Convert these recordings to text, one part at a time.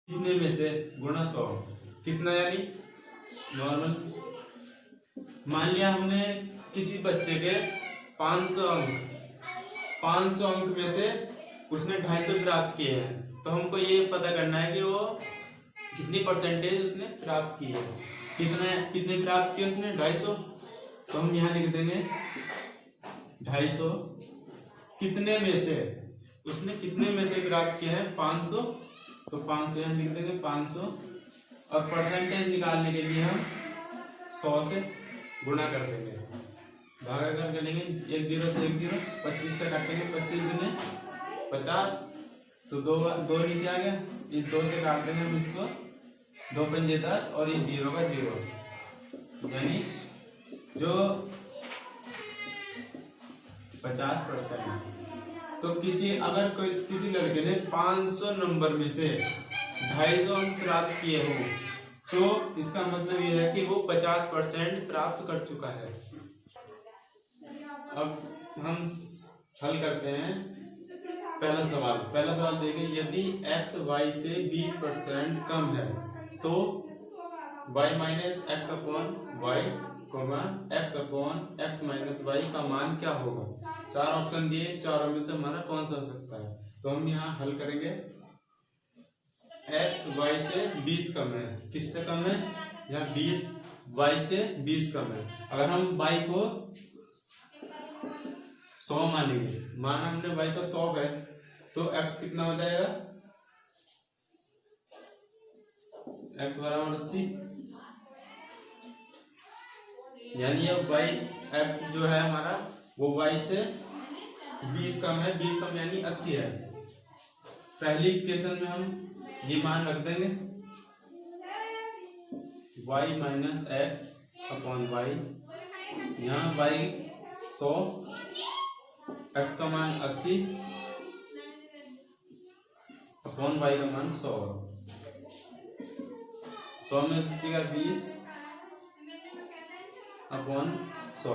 कितने में से गुणा 100 कितना, यानी नॉर्मल। मान लिया हमने किसी बच्चे के 500 अंक में से उसने 250 प्राप्त किए हैं, तो हमको ये पता करना है कि वो कितनी परसेंटेज उसने प्राप्त की है। कितने प्राप्त किए उसने? 250। तो हम यहाँ लिख देंगे 250 कितने में से, उसने कितने में से प्राप्त किया है? 500। तो 500 यहाँ लिख देंगे 500, और परसेंटेज निकालने के लिए हम 100 से गुणा कर देंगे, भागाकार करेंगे। 1 0 से 1 0, 25 से काटेंगे, 25 गुने 50, तो दो नीचे आ गया। इस 2 से काट देंगे हम इसको, 2 पंजे 10, और ये 0 का 0, यानी जो 50%। तो अगर किसी लड़के ने 500 नंबर में से 250 अंक प्राप्त किए हो, तो इसका मतलब यह है कि वो 50% प्राप्त कर चुका है। अब हम हल करते हैं पहला सवाल देंगे। यदि x y से 20% कम है तो y minus X upon Y, x upon X minus Y का मान क्या होगा? 4 ऑप्शन दिए, चारों में से हमारा कौन सा हो सकता है? तो हम यहाँ हल करेंगे। x y से 20 कम है, किससे कम है? यहाँ 20 y से 20 कम है। अगर हम y को 100 मानेंगे, माना हमने y को 100 है, तो x कितना हो जाएगा? x बराबर 80, यानी अब x जो है हमारा वो y से 20 कम है। 20 कम यानी 80 है। पहली इक्वेशन में हम ये मान रख देंगे, y minus X upon Y. यहाँ y 100, x का मान 80 अपॉन y का मान 100। 100 में 80 का 20 अपॉन 100,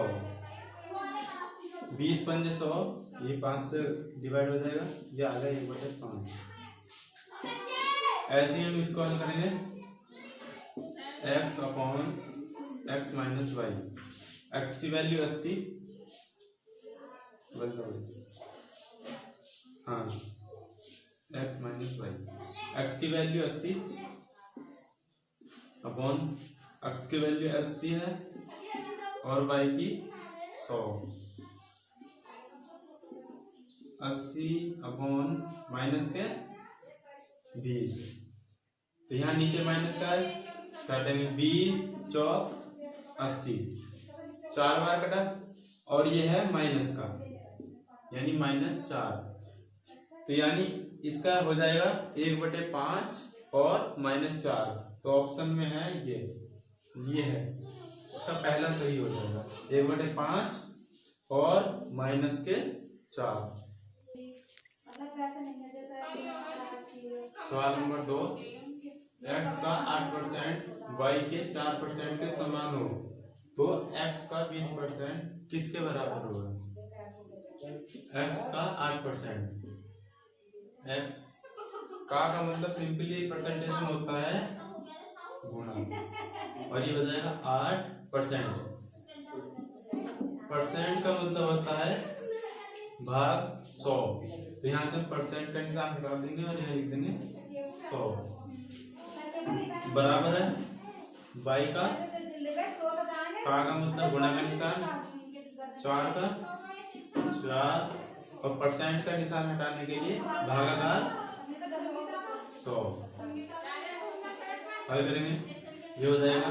20 पंजे 100, ये 5 से डिवाइड हो जाएगा, ये आ गया 1/5। ऐसे ही हम इसको हल करेंगे, x upon X minus Y. X की वैल्यू 80, हाँ एक्स माइनस वाई, एक्स की वैल्यू 80 अपॉन एक्स की वैल्यू 80 है और वाई की 100। 80 अपॉन माइनस के 20, तो यहाँ नीचे माइनस का है, काटेंगे 20 चौक 80, 4 बार कटा, और ये है माइनस का, यानी -4। तो यानी इसका हो जाएगा 1/5 और -4। तो ऑप्शन में है ये है, इसका पहला सही हो जाएगा, 1/5 और -4। सवाल नंबर 2, x का 8% y के 4% के समान हो तो x का 20% किसके बराबर होगा? x का 8%, x का मतलब सिंपली परसेंटेज में होता है गुणा, और ये हो जाएगा 8%। परसेंट का मतलब होता है भाग 100, तो यहाँ से परसेंट का निशान हटा देंगे और यहाँ लिख देंगे 100 बराबर है y का मतलब गुणा का निशान 4 का 4, और परसेंट का निशान हटाने के लिए भागाकार 100। हल करेंगे, ये हो जाएगा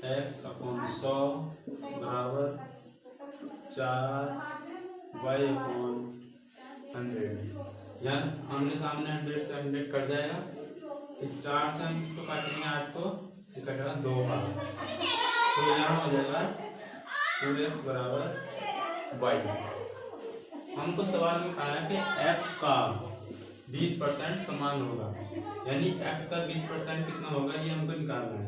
8x अपॉन 100 बराबर 4 y अपॉन 100। यहाँ आमने सामने 100 से 100 कट जाएगा, 4 से हम इसको काटेंगे 8 को, कटेगा 2 बार, तो यहाँ हो जाएगा 2x बराबर y। हमको सवाल में कहा है कि x का 20% समान होगा, यानी x का 20% कितना होगा ये हमको निकालना है।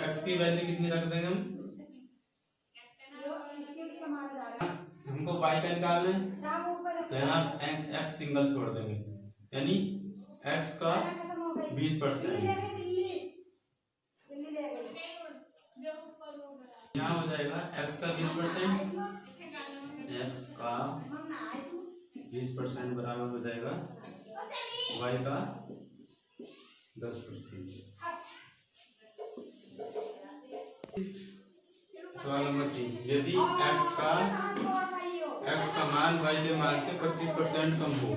x की वैल्यू कितनी रख देंगे हमको y का निकालना है, तो यहाँ x सिंगल छोड़ देंगे, यानी x का 20%। यहाँ हो जाएगा x का 20%, x का 20% बराबर हो जाएगा y का 10%। सवाल नंबर 3, यदि x का मान y के मान से 25% कम हो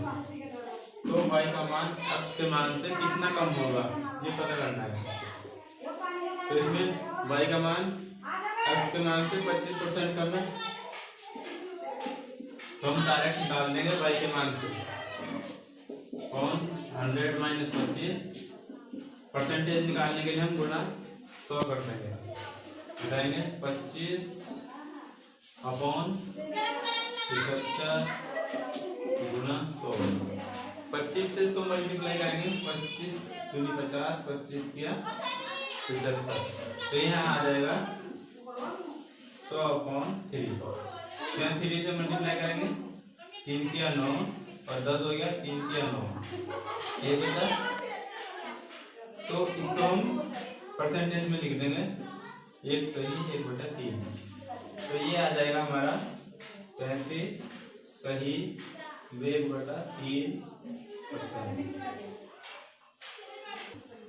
तो y का मान x के मान से कितना कम होगा, ये पता करना है। तो इसमें y का मान x के मान से 25% कम है, तो हम डायरेक्ट डाल देंगे y के मान से कौन 100 माइनस 25, परसेंटेज निकालने के लिए हम गुणा 100 कर देंगे, बताएंगे 25 अपॉन 75 गुणा 100। 25 से इसको मल्टीप्लाई करेंगे, 25 दूनी 50, 25 किया 75, तो यहाँ आ जाएगा 100 अपॉन 3। यहाँ 3 से मल्टीप्लाई करेंगे, 3 किया 9 और 10 हो गया, 3 किया 9 ये बचा। तो इसको हम परसेंटेज में लिख देंगे 1 सही 1/3, तो ये आ जाएगा हमारा 35 सही 1/3%।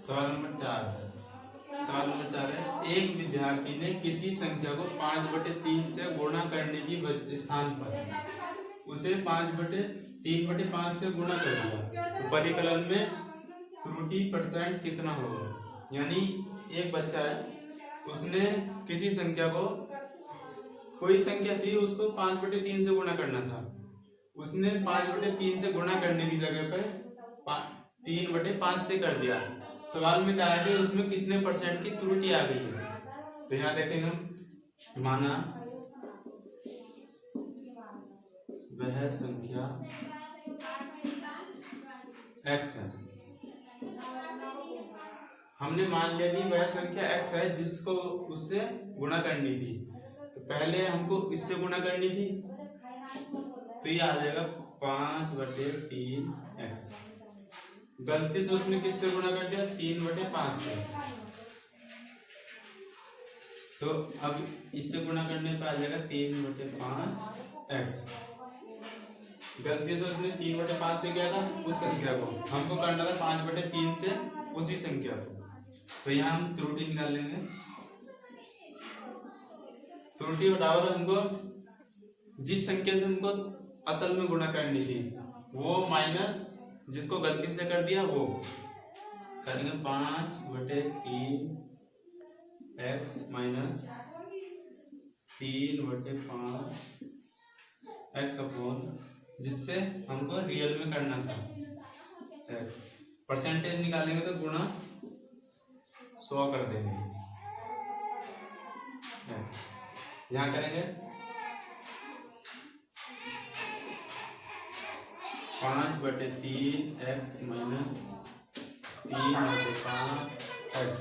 सवाल नंबर 4 है, एक विद्यार्थी ने किसी संख्या को 5/3 से गुणा करने की स्थान पर उसे 5/3/5 से गुणा कर दिया, तो परिकलन में त्रुटि % कितना होगा। यानी एक बच्चा है, उसने किसी संख्या को, कोई संख्या थी उसको 5/3 से गुणा करना था, उसने 5/3 से गुणा करने की जगह पर 3/5 से कर दिया। सवाल में कहा है कि उसमें कितने % की त्रुटि आ गई है। तो यहाँ देखेंगे हम, माना वह संख्या x है, हमने मान लिया कि वह संख्या x है जिसको उससे गुणा करनी थी, तो पहले हमको इससे गुणा करनी थी, तो ये आ जाएगा 5/3x। गलती से उसने किससे गुणा कर दिया, 3/5 से, तो अब इससे गुणा करने पे आ जाएगा 3/5x। गलती से उसने 3/5 से किया था उस संख्या को, हमको करना था 5/3 से उसी संख्या को, तो यहाँ हम त्रुटि निकाल लेंगे। त्रुटि बराबर हमको जिस संख्या से हमको असल में गुणा करनी थी वो माइनस जिसको गलती से कर दिया वो करेंगे 5/3x माइनस 3/5x अपॉन जिससे हमको रियल में करना था। परसेंटेज निकालेंगे तो गुणा 100 कर देंगे, यहाँ करेंगे 5/3x माइनस 3/5x।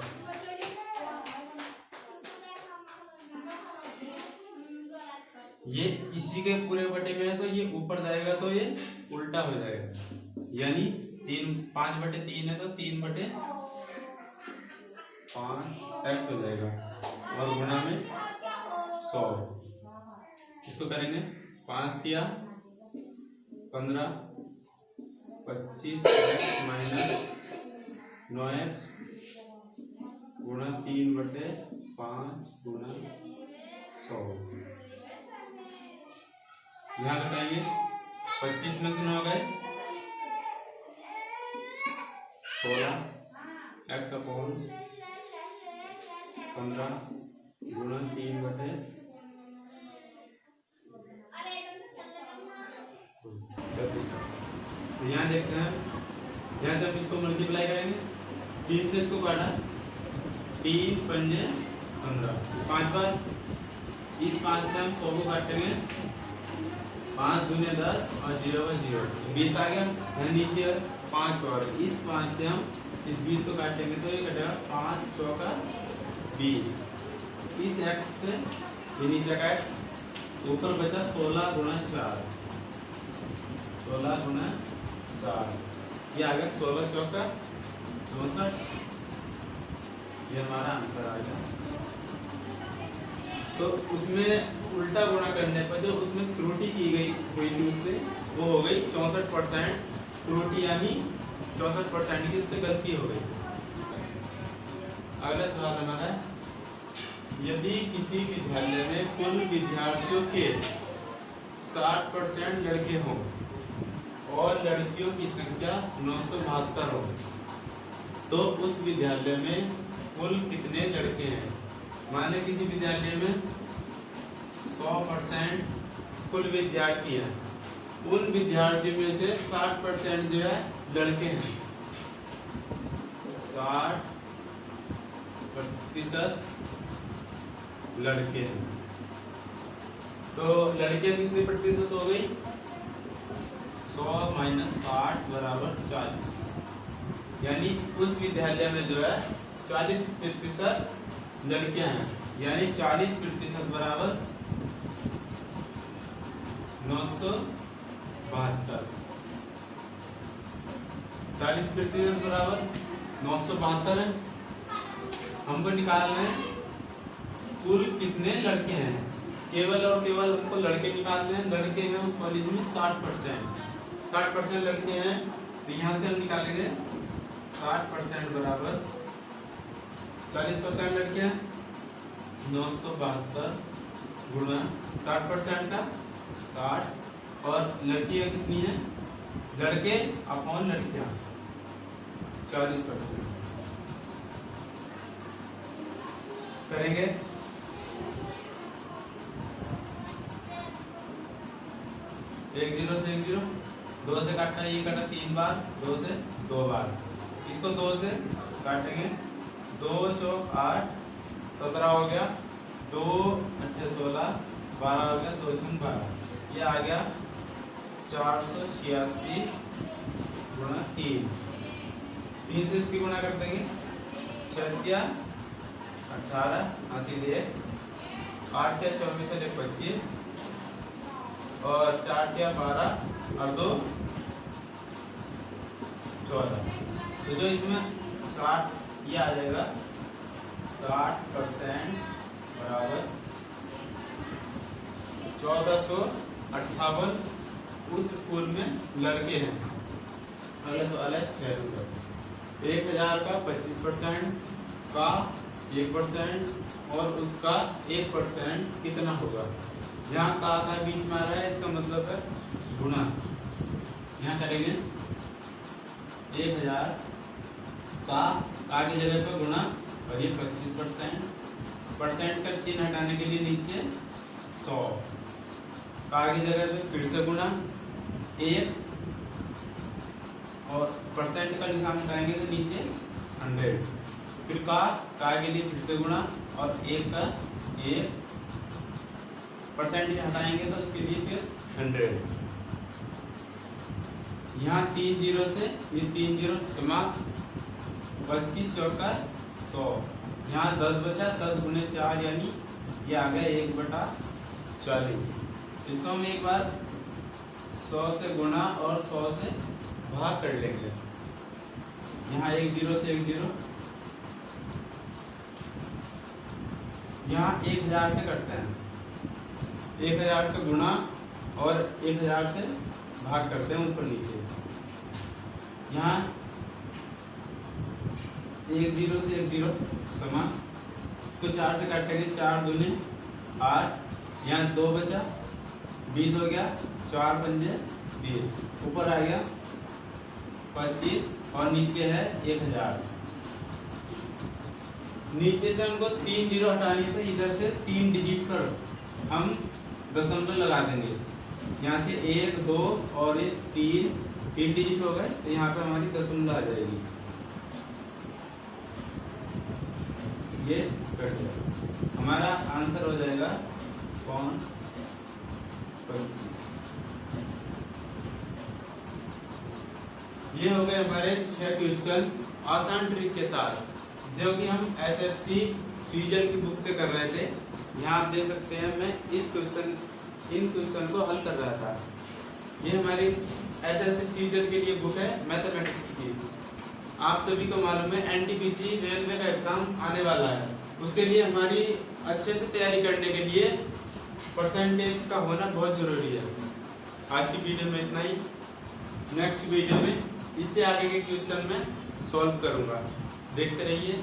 ये इसी के पूरे बटे में है, तो ये ऊपर जाएगा तो ये उल्टा हो जाएगा, यानी 5/3 है तो 3/5x हो जाएगा और गुणा में 100। इसको करेंगे 5 दिया 15, 25x माइनस 9x गुणा 3/5 गुणा 100। यहाँ घटाएंगे 25 में से 9 गए 16x अपॉन 15 गुणा 3/5। यहाँ देखते हैं, यहाँ से हम इसको मल्टीप्लाई करेंगे, 3 से इसको काटा 3 पंजे 15, 5 बार, इस 5 से हम 100 को काटेंगे, 5 दूने 10 और 0 का 0, 20 आ गया। यहाँ नीचे 5 और इस 5 से हम इस 20 को काटेंगे तो ये कटेगा 5 चौका 20। इस x से ये नीचे का x ऊपर बचा 16 गुणा 4, 16 गुणा 4 ये आ गया 16 चौका 64, ये हमारा आंसर आ गया। तो उसमें उल्टा गुणा करने पर जो उसमें त्रुटि की गई हुई थी उससे वो हो गई 64% त्रुटि, यानी 64% की उससे गलती हो गई। अगला सवाल हमारा है, यदि किसी विद्यालय में कुल विद्यार्थियों के 60% लड़के हों और लड़कियों की संख्या 972 हो तो उस विद्यालय में कुल कितने लड़के हैं। मान लें किसी विद्यालय में 100% कुल विद्यार्थी हैं, उन विद्यार्थियों में से 60% जो है लड़के हैं, 60% लड़के हैं। तो लड़कियां कितनी प्रतिशत हो गई, 100 - 60 = 40, यानी उस विद्यालय में जो है 40% लड़कियां हैं, यानी 40% बराबर 972, 40% बराबर 972 है। हमको निकालना है कुल कितने लड़के हैं, केवल और केवल हमको लड़के निकालने हैं। लड़के हैं उस कॉलेज में 60% लड़के हैं, तो यहाँ से हम निकालेंगे 60% बराबर 40% लड़के हैं, 972 गुणा 60% का 60, और लड़कियां कितनी हैं, लड़के अपॉन लड़कियां 40% करेंगे। एक 0 से 1 0, 2 से काटना, ये काटा 3 बार, 2 से 2 बार, इसको 2 से काटेंगे, 2 चौक 8, 17 हो गया, 2 8 16, 12 हो गया, 2 इसमें 12, ये आ गया 486 गुणा 3, 3 से इसकी गुणा कर देंगे, 6 18 80 8 क्या 24 से 25 और 4 क्या 12 और 2 14, तो जो इसमें 60 ये आ जाएगा 60% बराबर 1458 उस स्कूल में लड़के हैं। अगला सवाल है 6 नंबर, 1000 का 25% का 1% और उसका 1% कितना होगा। यहाँ का बीच में आ रहा है, इसका मतलब है गुणा। यहाँ करेंगे 1000 का की जगह पे गुणा और ये 25%, परसेंट का चिन्ह हटाने के लिए नीचे 100, का की जगह पे फिर से गुणा 1 और परसेंट का निशान हटाएंगे तो नीचे 100, फिर का के लिए फिर से गुणा और 1 का 1 परसेंट हटाएंगे तो उसके लिए फिर 100। यहाँ 3 0 से ये 3 0 समाप्त, 25 चौका 100, यहाँ 10 बचा, 10 गुणे 4 यानी ये आ गया 1/40। इसको हम एक बार 100 से गुणा और 100 से भाग कर लेंगे। यहाँ 1 0 से 1 0, यहाँ 1000 से करते हैं, 1000 से गुणा और 1000 से भाग करते हैं ऊपर नीचे। यहाँ 1 0 से 1 0 समा, इसको 4 से काटेंगे, 4 दूने 8, यहाँ 2 बचा, 20 हो गया, 4 पंजे 20, ऊपर आ गया 25 और नीचे है 1000। नीचे से हमको 3 0 हटानी है, तो इधर से 3 डिजिट पर हम दशमलव लगा देंगे। यहाँ से 1 2 और ये 3 डिजिट हो गए, तो यहाँ पे हमारी दशमलव आ जाएगी, ये कट जाएगा। हमारा आंसर हो जाएगा 25। ये हो गए हमारे 6 क्वेश्चन आसान ट्रिक के साथ, जो कि हम एसएससी सीजल की बुक से कर रहे थे। यहाँ आप देख सकते हैं मैं इन क्वेश्चन को हल कर रहा था। ये हमारी SSC सीजन के लिए बुक है मैथमेटिक्स की। आप सभी को मालूम है NTPC रेलवे का एग्जाम आने वाला है, उसके लिए हमारी अच्छे से तैयारी करने के लिए परसेंटेज का होना बहुत जरूरी है। आज की वीडियो में इतना ही। नेक्स्ट वीडियो में इससे आगे के क्वेश्चन में सॉल्व करूंगा, देखते रहिए।